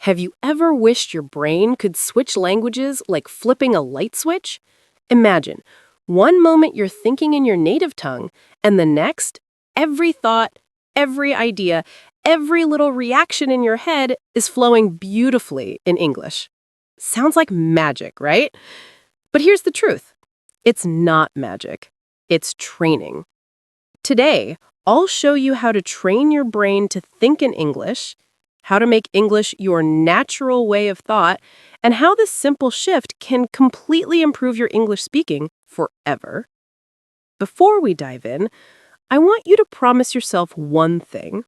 Have you ever wished your brain could switch languages like flipping a light switch? Imagine, one moment you're thinking in your native tongue, and the next, every thought, every idea, every little reaction in your head is flowing beautifully in English. Sounds like magic, right? But here's the truth. It's not magic. It's training. Today, I'll show you how to train your brain to think in English, how to make English your natural way of thought, and how this simple shift can completely improve your English speaking forever. Before we dive in, I want you to promise yourself one thing.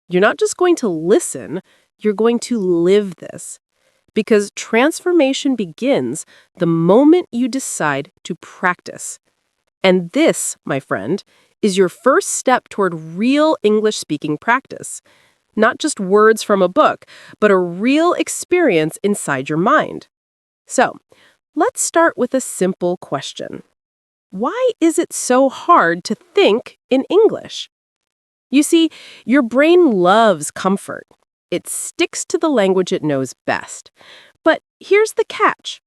You're not just going to listen, you're going to live this. Because transformation begins the moment you decide to practice. And this, my friend, is your first step toward real English speaking practice. Not just words from a book, but a real experience inside your mind. So, let's start with a simple question. Why is it so hard to think in English? You see, your brain loves comfort. It sticks to the language it knows best. But here's the catch.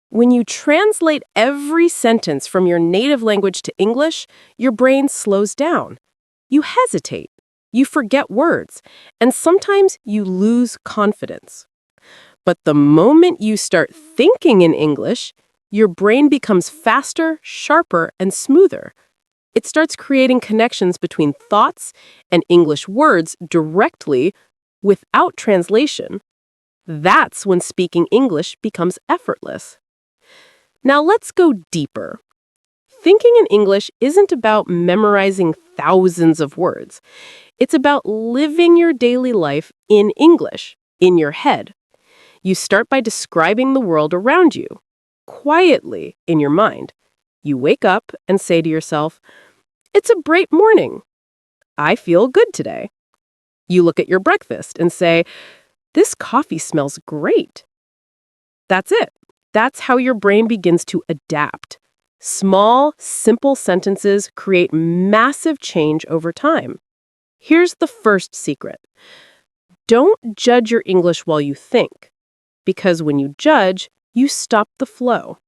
When you translate every sentence from your native language to English, your brain slows down. You hesitate. You forget words, and sometimes you lose confidence. But the moment you start thinking in English, your brain becomes faster, sharper, and smoother. It starts creating connections between thoughts and English words directly without translation. That's when speaking English becomes effortless. Now let's go deeper. Thinking in English isn't about memorizing thousands of words. It's about living your daily life in English, in your head. You start by describing the world around you, quietly in your mind. You wake up and say to yourself, "It's a bright morning. I feel good today." You look at your breakfast and say, "This coffee smells great." That's it. That's how your brain begins to adapt. Small, simple sentences create massive change over time. Here's the first secret. Don't judge your English while you think, because when you judge, you stop the flow.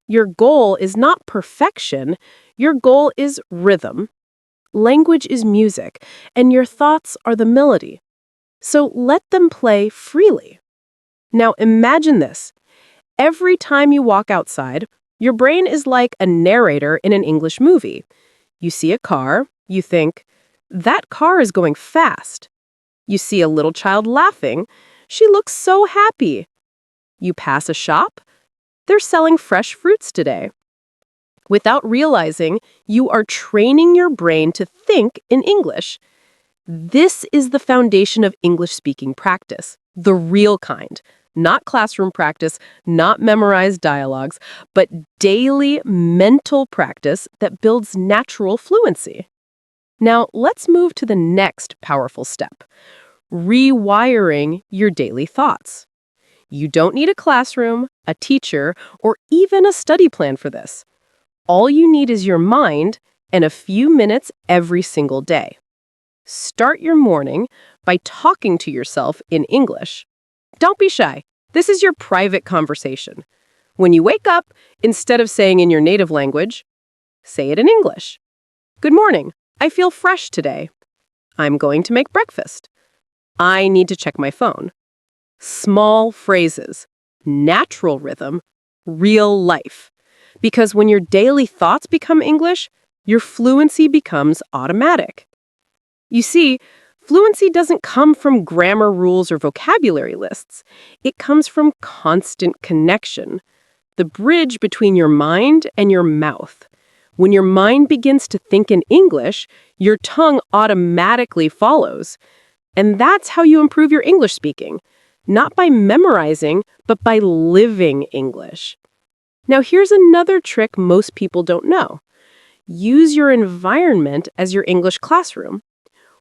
Your goal is not perfection. Your goal is rhythm. Language is music, and your thoughts are the melody. So let them play freely. Now imagine this. Every time you walk outside, your brain is like a narrator in an English movie. You see a car, you think, "That car is going fast." You see a little child laughing. "She looks so happy." You pass a shop. "They're selling fresh fruits today." Without realizing, you are training your brain to think in English. This is the foundation of English speaking practice, the real kind. Not classroom practice, not memorized dialogues, but daily mental practice that builds natural fluency. Now, let's move to the next powerful step, rewiring your daily thoughts. You don't need a classroom, a teacher, or even a study plan for this. All you need is your mind and a few minutes every single day. Start your morning by talking to yourself in English. Don't be shy. This is your private conversation. When you wake up, instead of saying in your native language, say it in English. "Good morning. I feel fresh today. I'm going to make breakfast. I need to check my phone." Small phrases, natural rhythm, real life. Because when your daily thoughts become English, your fluency becomes automatic. You see, fluency doesn't come from grammar rules or vocabulary lists. It comes from constant connection, the bridge between your mind and your mouth. When your mind begins to think in English, your tongue automatically follows. And that's how you improve your English speaking, not by memorizing, but by living English. Now, here's another trick most people don't know. Use your environment as your English classroom.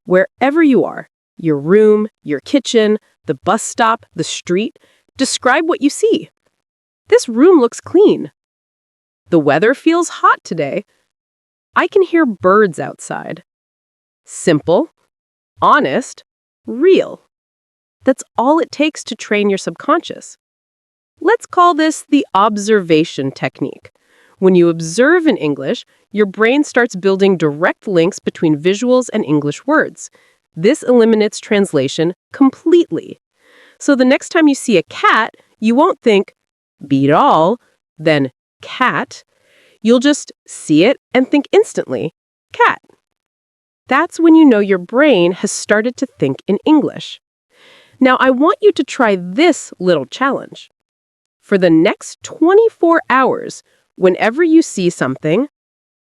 Wherever you are, your room, your kitchen, the bus stop, the street, describe what you see. "This room looks clean." "The weather feels hot today." "I can hear birds outside." Simple, honest, real. That's all it takes to train your subconscious. Let's call this the observation technique. When you observe in English, your brain starts building direct links between visuals and English words. This eliminates translation completely. So the next time you see a cat, you won't think, beat all, then cat. You'll just see it and think instantly, cat. That's when you know your brain has started to think in English. Now, I want you to try this little challenge. For the next 24 hours, whenever you see something,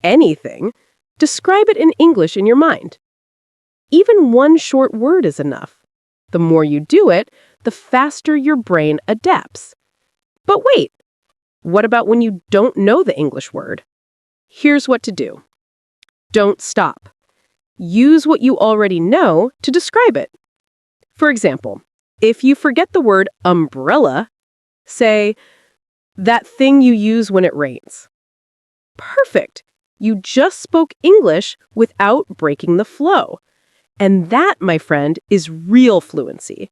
anything, describe it in English in your mind. Even one short word is enough. The more you do it, the faster your brain adapts. But wait, what about when you don't know the English word? Here's what to do. Don't stop. Use what you already know to describe it. For example, if you forget the word umbrella, say, that thing you use when it rains. Perfect! You just spoke English without breaking the flow. And that, my friend, is real fluency.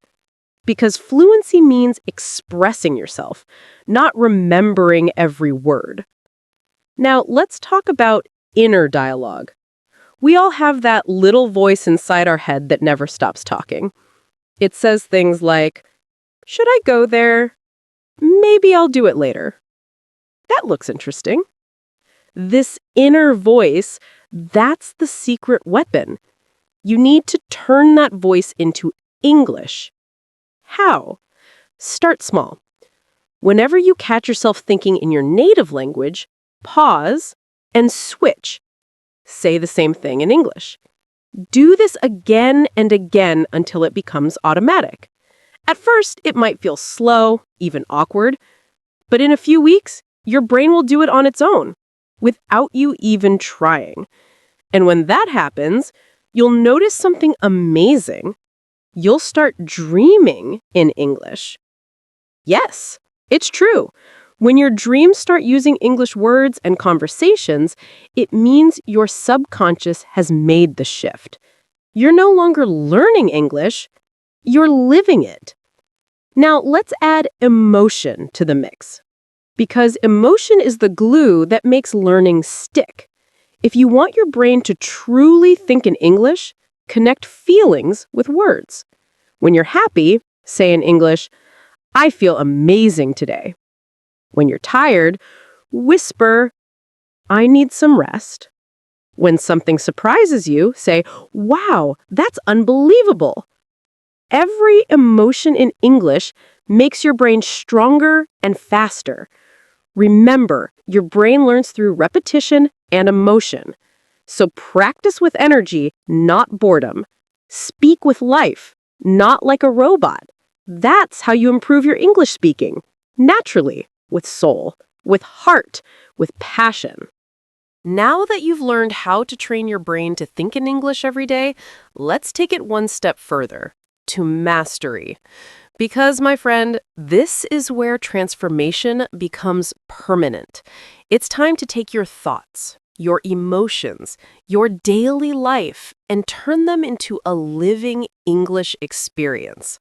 Because fluency means expressing yourself, not remembering every word. Now, let's talk about inner dialogue. We all have that little voice inside our head that never stops talking. It says things like, should I go there? Maybe I'll do it later. That looks interesting. This inner voice, that's the secret weapon. You need to turn that voice into English. How? Start small. Whenever you catch yourself thinking in your native language, pause and switch. Say the same thing in English. Do this again and again until it becomes automatic. At first, it might feel slow, even awkward, but in a few weeks, your brain will do it on its own, without you even trying. And when that happens, you'll notice something amazing. You'll start dreaming in English. Yes, it's true. When your dreams start using English words and conversations, it means your subconscious has made the shift. You're no longer learning English, you're living it. Now, let's add emotion to the mix. Because emotion is the glue that makes learning stick. If you want your brain to truly think in English, connect feelings with words. When you're happy, say in English, I feel amazing today. When you're tired, whisper, I need some rest. When something surprises you, say, wow, that's unbelievable. Every emotion in English makes your brain stronger and faster. Remember, your brain learns through repetition and emotion. So practice with energy, not boredom. Speak with life, not like a robot. That's how you improve your English speaking, naturally, with soul, with heart, with passion. Now that you've learned how to train your brain to think in English every day, let's take it one step further, to mastery. Because, my friend, this is where transformation becomes permanent. It's time to take your thoughts, your emotions, your daily life, and turn them into a living English experience.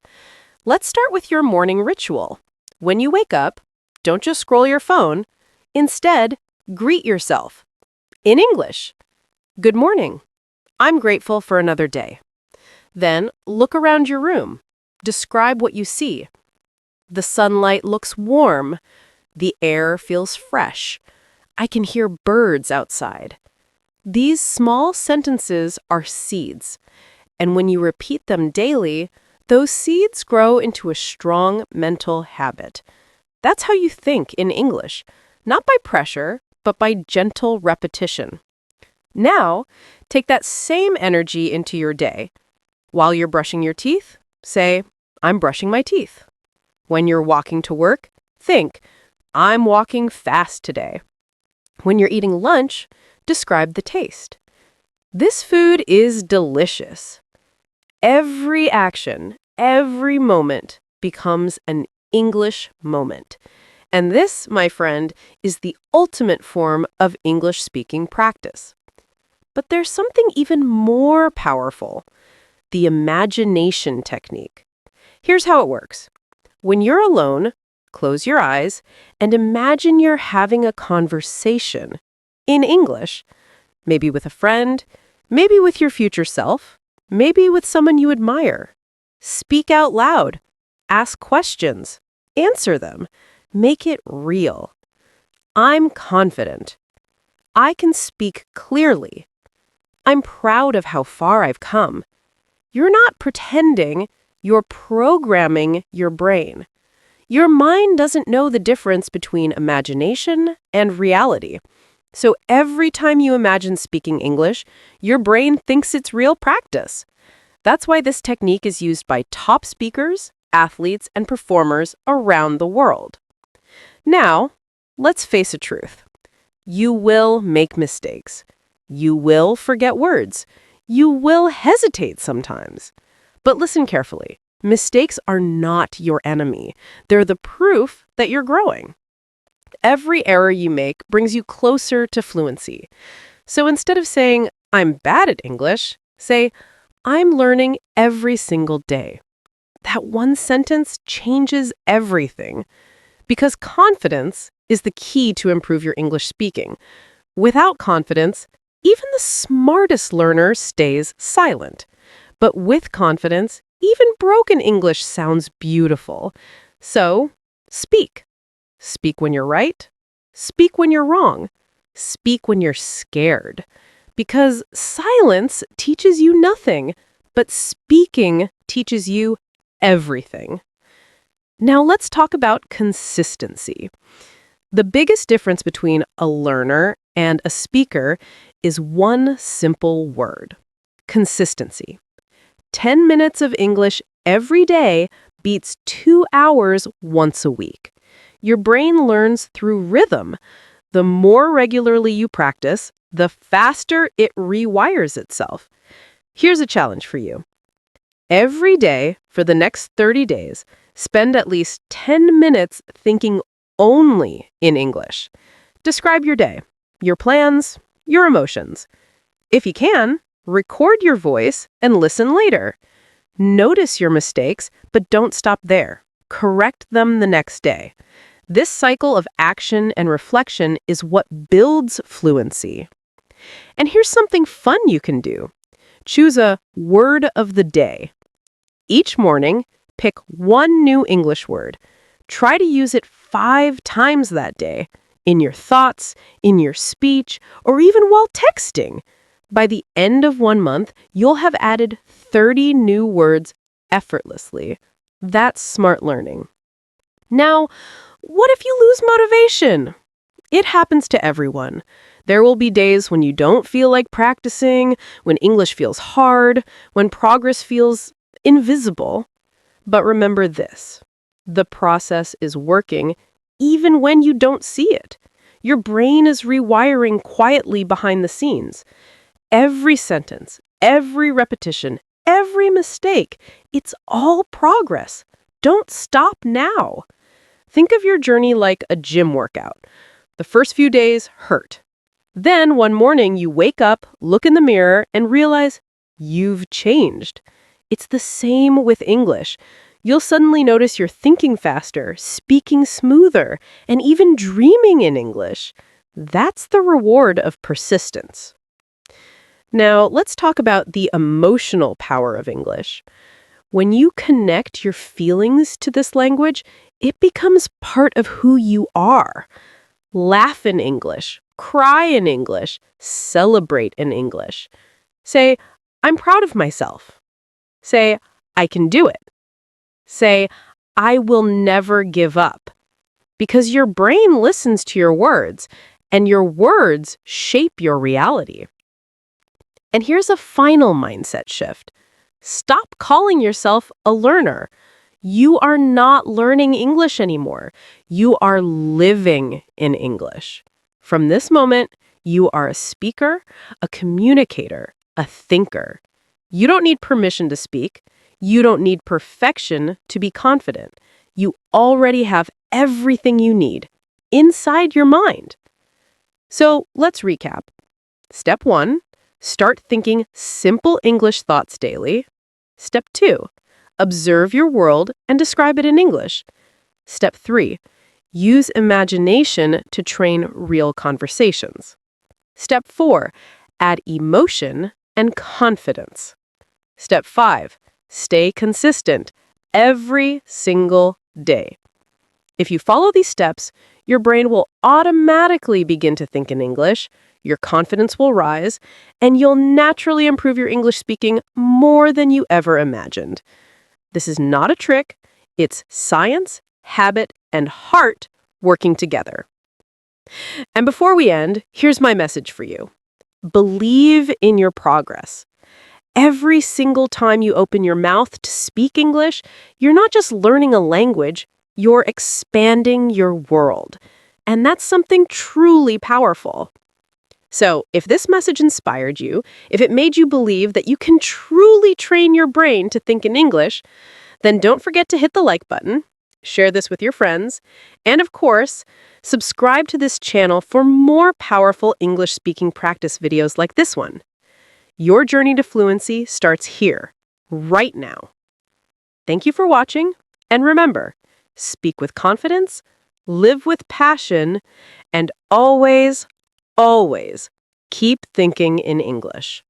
Let's start with your morning ritual. When you wake up, don't just scroll your phone. Instead, greet yourself. In English. Good morning. I'm grateful for another day. Then, look around your room. Describe what you see. The sunlight looks warm. The air feels fresh. I can hear birds outside. These small sentences are seeds. And when you repeat them daily, those seeds grow into a strong mental habit. That's how you think in English, not by pressure, but by gentle repetition. Now, take that same energy into your day. While you're brushing your teeth, say, I'm brushing my teeth. When you're walking to work, think, I'm walking fast today. When you're eating lunch, describe the taste. This food is delicious. Every action, every moment becomes an English moment. And this, my friend, is the ultimate form of English speaking practice. But there's something even more powerful, the imagination technique. Here's how it works. When you're alone, close your eyes and imagine you're having a conversation in English, maybe with a friend, maybe with your future self, maybe with someone you admire. Speak out loud. Ask questions. Answer them. Make it real. I'm confident. I can speak clearly. I'm proud of how far I've come. You're not pretending, you're programming your brain. Your mind doesn't know the difference between imagination and reality. So every time you imagine speaking English, your brain thinks it's real practice. That's why this technique is used by top speakers, athletes, and performers around the world. Now, let's face a truth. You will make mistakes. You will forget words. You will hesitate sometimes. But listen carefully. Mistakes are not your enemy. They're the proof that you're growing. Every error you make brings you closer to fluency. So instead of saying, I'm bad at English, say, I'm learning every single day. That one sentence changes everything. Because confidence is the key to improve your English speaking. Without confidence, even the smartest learner stays silent. But with confidence, even broken English sounds beautiful. So, speak. Speak when you're right. Speak when you're wrong. Speak when you're scared. Because silence teaches you nothing, but speaking teaches you everything. Now let's talk about consistency. The biggest difference between a learner and a speaker is one simple word: consistency. 10 minutes of English every day beats 2 hours once a week. Your brain learns through rhythm. The more regularly you practice, the faster it rewires itself. Here's a challenge for you. Every day for the next 30 days, spend at least 10 minutes thinking only in English. Describe your day, your plans, your emotions. If you can, record your voice and listen later. Notice your mistakes, but don't stop there. Correct them the next day. This cycle of action and reflection is what builds fluency. And here's something fun you can do. Choose a word of the day. Each morning, pick one new English word. Try to use it 5 times that day, in your thoughts, in your speech, or even while texting. By the end of 1 month, you'll have added 30 new words effortlessly. That's smart learning. Now, what if you lose motivation? It happens to everyone. There will be days when you don't feel like practicing, when English feels hard, when progress feels invisible. But remember this: the process is working even when you don't see it. Your brain is rewiring quietly behind the scenes. Every sentence, every repetition, every mistake, it's all progress. Don't stop now. Think of your journey like a gym workout. The first few days hurt. Then one morning you wake up, look in the mirror, and realize you've changed. It's the same with English. You'll suddenly notice you're thinking faster, speaking smoother, and even dreaming in English. That's the reward of persistence. Now, let's talk about the emotional power of English. When you connect your feelings to this language, it becomes part of who you are. Laugh in English, cry in English, celebrate in English. Say, I'm proud of myself. Say, I can do it. Say, I will never give up. Because your brain listens to your words, and your words shape your reality. And here's a final mindset shift. Stop calling yourself a learner. You are not learning English anymore. You are living in English. From this moment, you are a speaker, a communicator, a thinker. You don't need permission to speak. You don't need perfection to be confident. You already have everything you need inside your mind. So let's recap. Step 1, start thinking simple English thoughts daily. Step 2, Observe your world and describe it in English. Step 3. Use imagination to train real conversations. Step 4. Add emotion and confidence. Step 5. Stay consistent every single day. If you follow these steps, your brain will automatically begin to think in English, your confidence will rise, and you'll naturally improve your English speaking more than you ever imagined. This is not a trick, it's science, habit, and heart working together. And before we end, here's my message for you. Believe in your progress. Every single time you open your mouth to speak English, you're not just learning a language, you're expanding your world. And that's something truly powerful. So, if this message inspired you, if it made you believe that you can truly train your brain to think in English, then don't forget to hit the like button, share this with your friends, and of course, subscribe to this channel for more powerful English speaking practice videos like this one. Your journey to fluency starts here, right now. Thank you for watching, and remember, speak with confidence, live with passion, and always, always keep thinking in English.